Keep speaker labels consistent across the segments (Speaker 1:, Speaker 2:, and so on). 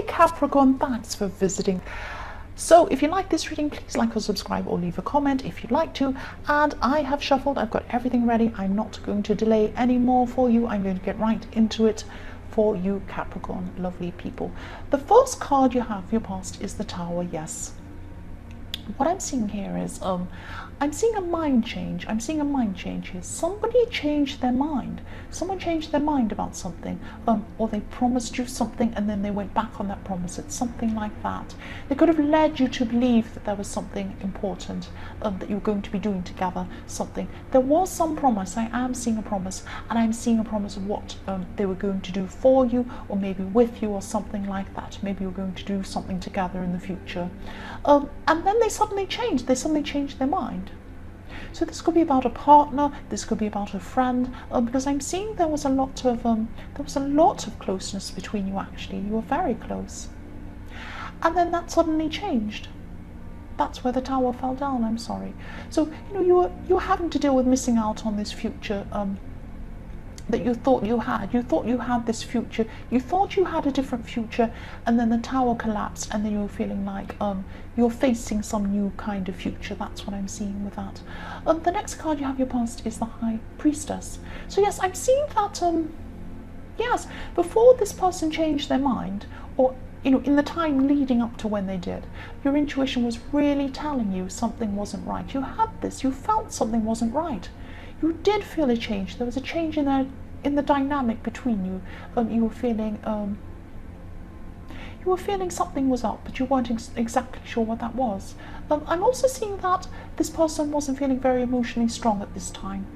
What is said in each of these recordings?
Speaker 1: Capricorn, thanks for visiting. So if you like this reading, please like or subscribe or leave a comment if you'd like to. And I have shuffled, I've got everything ready. I'm not going to delay any more for you. I'm going to get right into it for you Capricorn, lovely people. The first card you have for your past is the Tower. Yes. What I'm seeing here is I'm seeing a mind change. I'm seeing a mind change here. Somebody changed their mind. Someone changed their mind about something, or they promised you something and then they went back on that promise. It's something like that. They could have led you to believe that there was something important that you were going to be doing together, something. There was some promise. I am seeing a promise, and I'm seeing a promise of what they were going to do for you, or maybe with you, or something like that. Maybe you're going to do something together in the future. And then they suddenly changed. They suddenly changed their mind. So this could be about a partner, this could be about a friend, because I'm seeing there was a lot of closeness between you. Actually, you were very close, and then that suddenly changed. That's where the Tower fell down. I'm sorry. So you were having to deal with missing out on this future that you thought you had. You thought you had this future. You thought you had a different future, and then the Tower collapsed, and then you were feeling like you're facing some new kind of future. That's what I'm seeing with that. The next card you have your past is the High Priestess. So yes, I'm seeing that yes, before this person changed their mind, or in the time leading up to when they did, your intuition was really telling you something wasn't right. You had this. You felt something wasn't right. You did feel a change. There was a change in the dynamic between you. You were feeling something was up, but you weren't exactly sure what that was. I'm also seeing that this person wasn't feeling very emotionally strong at this time.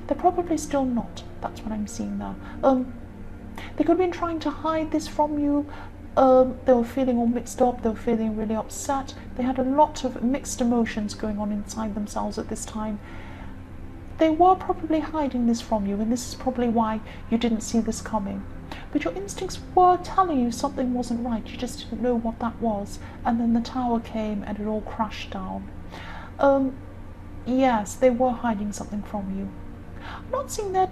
Speaker 1: They're probably still not. That's what I'm seeing now. They could have been trying to hide this from you. They were feeling all mixed up. They were feeling really upset. They had a lot of mixed emotions going on inside themselves at this time. They were probably hiding this from you, and this is probably why you didn't see this coming. But your instincts were telling you something wasn't right. You just didn't know what that was. And then the Tower came and it all crashed down. Yes, they were hiding something from you. I'm not seeing that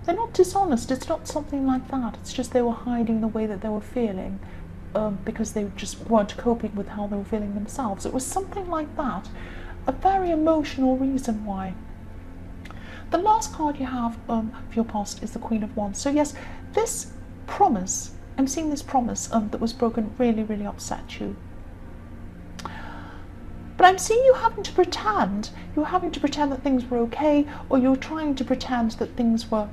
Speaker 1: they're not dishonest. It's not something like that. It's just they were hiding the way that they were feeling, because they just weren't coping with how they were feeling themselves. It was something like that. A very emotional reason why. The last card you have for your past is the Queen of Wands. So yes, this promise, I'm seeing this promise that was broken really, really upset you. But I'm seeing you having to pretend. You were having to pretend that things were okay, or you were trying to pretend that things were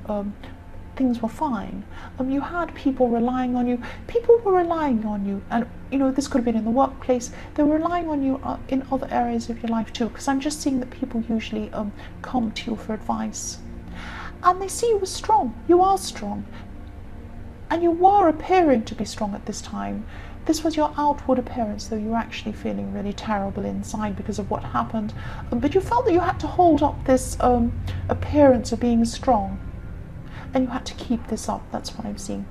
Speaker 1: fine. You had people relying on you. People were relying on you, and this could have been in the workplace. They were relying on you in other areas of your life too, because I'm just seeing that people usually come to you for advice, and they see you as strong. You are strong, and you were appearing to be strong at this time. This was your outward appearance, though you were actually feeling really terrible inside because of what happened. But you felt that you had to hold up this appearance of being strong, and you had to keep this up. That's what I'm seeing.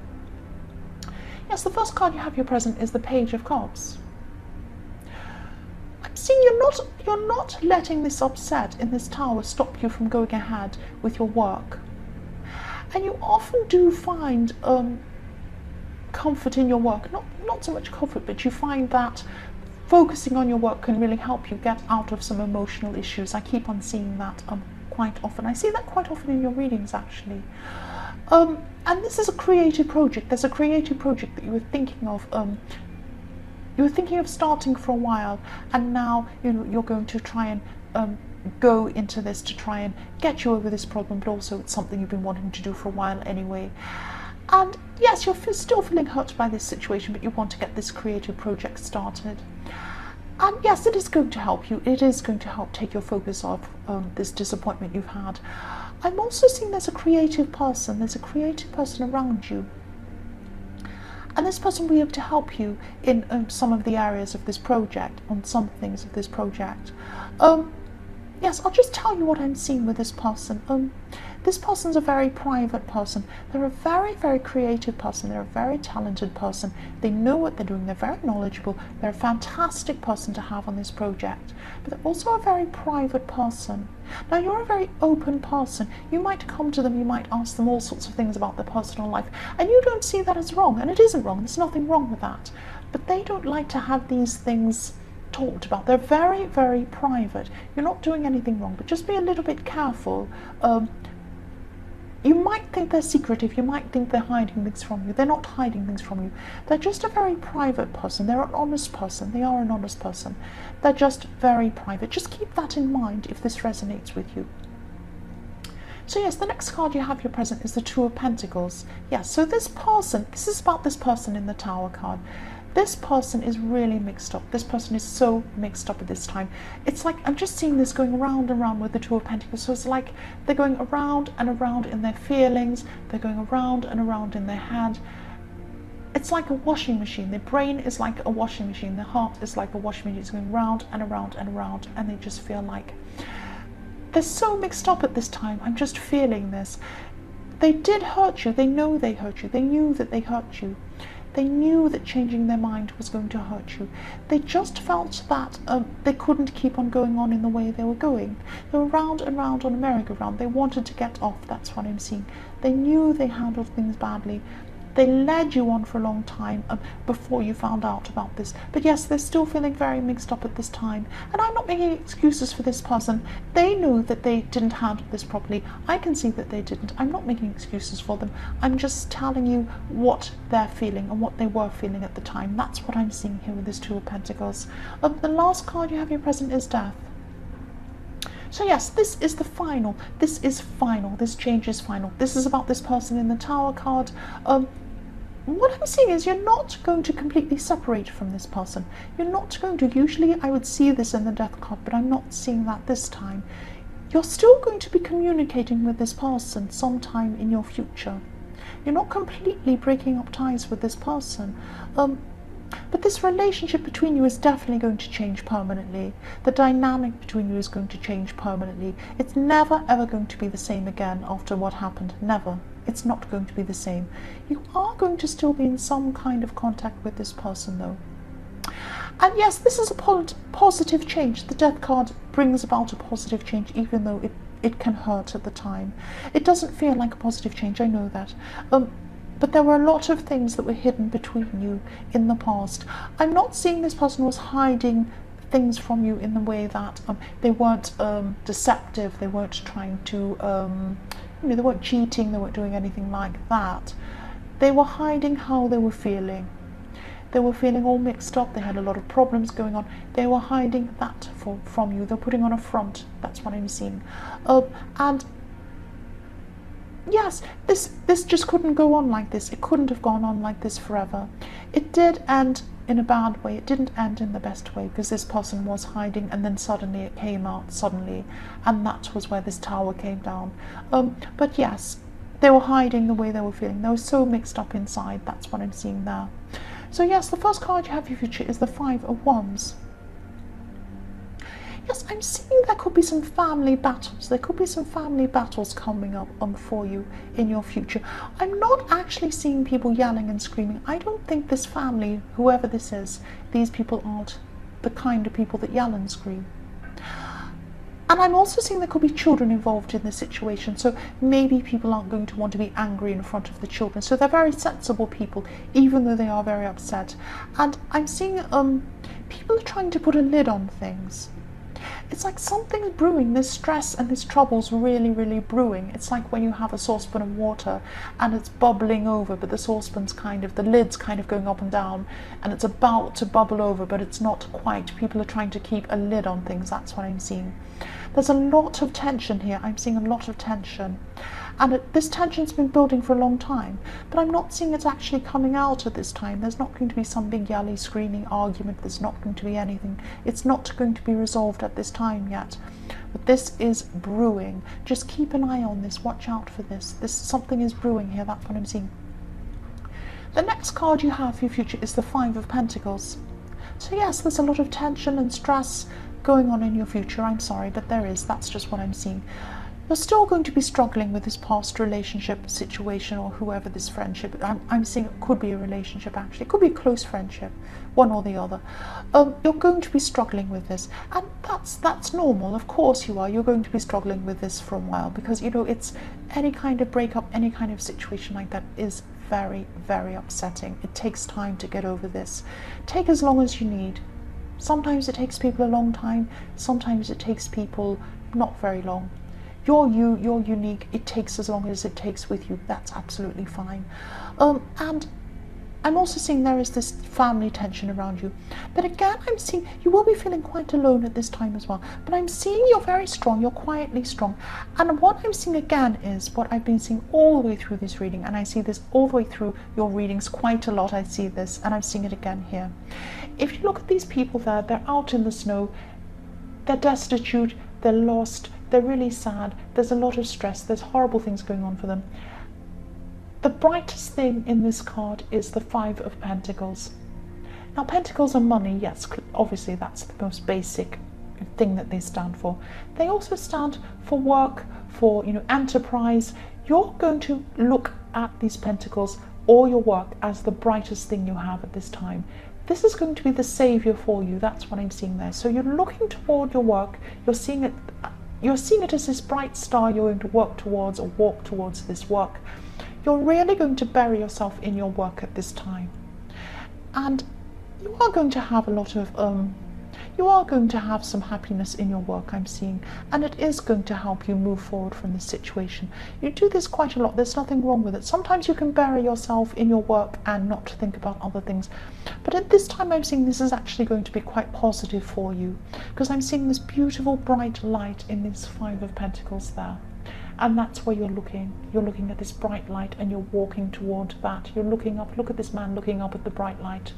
Speaker 1: Yes, the first card you have your present is the Page of Cups. I'm seeing you're not letting this upset in this Tower stop you from going ahead with your work. And you often do find comfort in your work. Not so much comfort, but you find that focusing on your work can really help you get out of some emotional issues. I keep on seeing that quite often. I see that quite often in your readings, actually. And this is a creative project. There's a creative project that you were thinking of. You were thinking of starting for a while, and now you're going to try and go into this to try and get you over this problem. But also, it's something you've been wanting to do for a while anyway. And yes, you're still feeling hurt by this situation, but you want to get this creative project started. And yes, it is going to help you. It is going to help take your focus off this disappointment you've had. I'm also seeing there's a creative person. There's a creative person around you. And this person will be able to help you in some of the areas of this project, on some things of this project. Yes, I'll just tell you what I'm seeing with this person. This person's a very private person. They're a very, very creative person. They're a very talented person. They know what they're doing. They're very knowledgeable. They're a fantastic person to have on this project. But they're also a very private person. Now, you're a very open person. You might come to them, you might ask them all sorts of things about their personal life, and you don't see that as wrong, and it isn't wrong. There's nothing wrong with that. But they don't like to have these things talked about. They're very, very private. You're not doing anything wrong, but just be a little bit careful. You might think they're secretive, you might think they're hiding things from you. They're not hiding things from you. They're just a very private person. They're an honest person. They are an honest person. They're just very private. Just keep that in mind if this resonates with you. So yes, the next card you have your present is the Two of Pentacles. Yes, so this is about this person in the Tower card. This person is really mixed up. This person is so mixed up at this time. It's like I'm just seeing this going around and around with the Two of Pentacles. So it's like they're going around and around in their feelings. They're going around and around in their head. It's like a washing machine. Their brain is like a washing machine. Their heart is like a washing machine. It's going round and around and around, and they just feel like they're so mixed up at this time. I'm just feeling this. They did hurt you. They know they hurt you. They knew that they hurt you. They knew that changing their mind was going to hurt you. They just felt that they couldn't keep on going on in the way they were going. They were round and round on a merry-go-round. They wanted to get off. That's what I'm seeing. They knew they handled things badly. They led you on for a long time before you found out about this. But yes, they're still feeling very mixed up at this time. And I'm not making excuses for this person. They knew that they didn't handle this properly. I can see that they didn't. I'm not making excuses for them. I'm just telling you what they're feeling and what they were feeling at the time. That's what I'm seeing here with this Two of Pentacles. The last card you have your present is Death. So yes, this is the final. This is final. This change is final. This is about this person in the Tower card. What I'm seeing is you're not going to completely separate from this person. You're not going to. Usually I would see this in the Death card, but I'm not seeing that this time. You're still going to be communicating with this person sometime in your future. You're not completely breaking up ties with this person. But this relationship between you is definitely going to change permanently. The dynamic between you is going to change permanently. It's never ever going to be the same again after what happened. Never. It's not going to be the same. You are going to still be in some kind of contact with this person though. And yes, this is a positive change. The Death card brings about a positive change, even though it can hurt at the time. It doesn't feel like a positive change, I know that. But there were a lot of things that were hidden between you in the past. I'm not seeing this person was hiding things from you in the way that they weren't deceptive, they weren't trying to, they weren't cheating, they weren't doing anything like that. They were hiding how they were feeling. They were feeling all mixed up, they had a lot of problems going on. They were hiding that from you. They're putting on a front. That's what I'm seeing. And yes, this just couldn't go on like this. It couldn't have gone on like this forever. It did end in a bad way. It didn't end in the best way, because this person was hiding and then suddenly it came out suddenly, and that was where this Tower came down. But yes, they were hiding the way they were feeling. They were so mixed up inside. That's what I'm seeing there. So yes, the first card you have for your future is the Five of Wands. Yes, I'm seeing there could be some family battles. There could be some family battles coming up for you in your future. I'm not actually seeing people yelling and screaming. I don't think this family, whoever this is, these people aren't the kind of people that yell and scream. And I'm also seeing there could be children involved in this situation. So maybe people aren't going to want to be angry in front of the children. So they're very sensible people, even though they are very upset. And I'm seeing people are trying to put a lid on things. It's like something's brewing. This stress and this trouble's really, really brewing. It's like when you have a saucepan of water and it's bubbling over, but the saucepan's the lid's kind of going up and down, and it's about to bubble over, but it's not quite. People are trying to keep a lid on things. That's what I'm seeing. There's a lot of tension here. I'm seeing a lot of tension. And this tension's been building for a long time, but I'm not seeing it actually coming out at this time. There's not going to be some big yelly, screaming argument. There's not going to be anything. It's not going to be resolved at this time yet. But this is brewing. Just keep an eye on this. Watch out for this. Something is brewing here. That's what I'm seeing. The next card you have for your future is the Five of Pentacles. So yes, there's a lot of tension and stress going on in your future. I'm sorry, but there is. That's just what I'm seeing. You're still going to be struggling with this past relationship situation, or whoever this friendship, I'm seeing it could be a relationship actually, it could be a close friendship, one or the other. You're going to be struggling with this, and that's normal. Of course you are. You're going to be struggling with this for a while, because it's any kind of breakup, any kind of situation like that is very, very upsetting. It takes time to get over this. Take as long as you need. Sometimes it takes people a long time, sometimes it takes people not very long. You're unique. It takes as long as it takes with you. That's absolutely fine. And I'm also seeing there is this family tension around you. But again, I'm seeing you will be feeling quite alone at this time as well. But I'm seeing you're very strong. You're quietly strong. And what I'm seeing again is what I've been seeing all the way through this reading. And I see this all the way through your readings quite a lot. I see this, and I'm seeing it again here. If you look at these people there, they're out in the snow. They're destitute. They're lost. They're really sad. There's a lot of stress. There's horrible things going on for them. The brightest thing in this card is the Five of Pentacles. Now, pentacles are money, yes, obviously that's the most basic thing that they stand for. They also stand for work, for enterprise. You're going to look at these pentacles or your work as the brightest thing you have at this time. This is going to be the savior for you. That's what I'm seeing there. So you're looking toward your work. You're seeing it as this bright star you're going to work towards, or walk towards this work. You're really going to bury yourself in your work at this time, and you are going to have a lot of you are going to have some happiness in your work, I'm seeing, and it is going to help you move forward from this situation. You do this quite a lot. There's nothing wrong with it. Sometimes you can bury yourself in your work and not think about other things, but at this time I'm seeing this is actually going to be quite positive for you, because I'm seeing this beautiful bright light in this Five of Pentacles there. And that's where you're looking. You're looking at this bright light and you're walking toward that. You're looking up. Look at this man looking up at the bright light.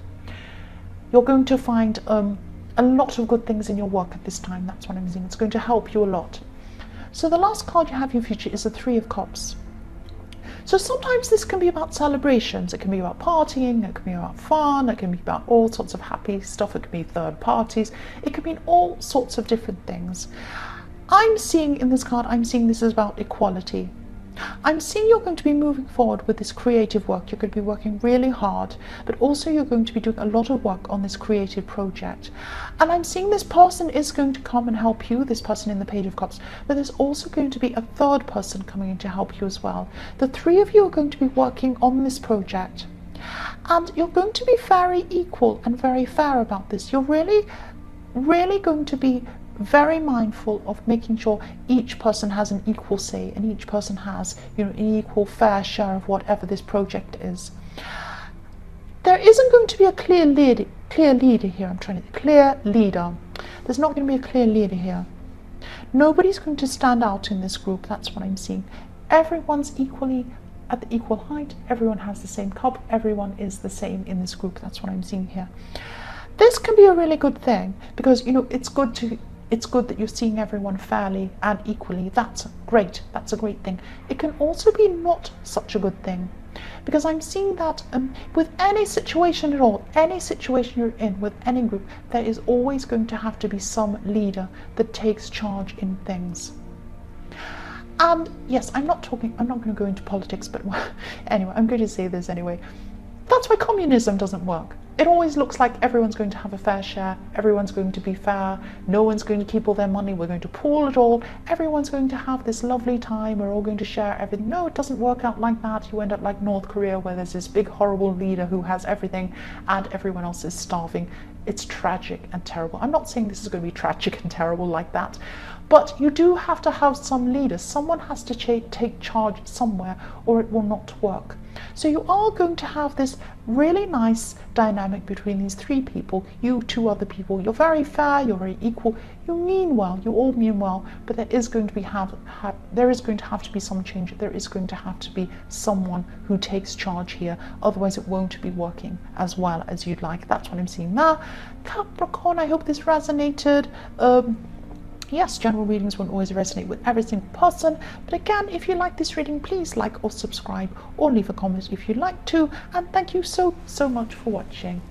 Speaker 1: You're going to find a lot of good things in your work at this time. That's what I'm seeing. It's going to help you a lot. So the last card you have in your future is the Three of Cups. So sometimes this can be about celebrations. It can be about partying. It can be about fun. It can be about all sorts of happy stuff. It can be third parties. It can mean all sorts of different things. I'm seeing in this card, I'm seeing this is about equality. I'm seeing you're going to be moving forward with this creative work. You're going to be working really hard, but also you're going to be doing a lot of work on this creative project. And I'm seeing this person is going to come and help you, this person in the Page of Cups, but there's also going to be a third person coming in to help you as well. The three of you are going to be working on this project, and you're going to be very equal and very fair about this. You're really, really going to be very mindful of making sure each person has an equal say, and each person has an equal fair share of whatever this project is. There isn't going to be a clear leader here. Clear leader. There's not going to be a clear leader here. Nobody's going to stand out in this group. That's what I'm seeing. Everyone's equally at the equal height. Everyone has the same cup. Everyone is the same in this group. That's what I'm seeing here. This can be a really good thing, because it's good that you're seeing everyone fairly and equally. That's great. That's a great thing. It can also be not such a good thing, because I'm seeing that with any situation at all, any situation you're in with any group, there is always going to have to be some leader that takes charge in things. And yes, I'm not going to go into politics, but anyway, I'm going to say this anyway. That's why communism doesn't work. It always looks like everyone's going to have a fair share, everyone's going to be fair, no one's going to keep all their money, we're going to pool it all, everyone's going to have this lovely time, we're all going to share everything. No, it doesn't work out like that. You end up like North Korea, where there's this big horrible leader who has everything and everyone else is starving. It's tragic and terrible. I'm not saying this is going to be tragic and terrible like that, but you do have to have some leaders. Someone has to take charge somewhere, or it will not work. So you are going to have this really nice dynamic between these three people, you two other people. You're very fair, you're very equal, you mean well, you all mean well, but there is going to have to be some change. There is going to have to be someone who takes charge here, otherwise it won't be working as well as you'd like. That's what I'm seeing now. Capricorn, I hope this resonated. Yes, general readings won't always resonate with every single person, but again, if you like this reading, please like or subscribe or leave a comment if you'd like to, and thank you so much for watching.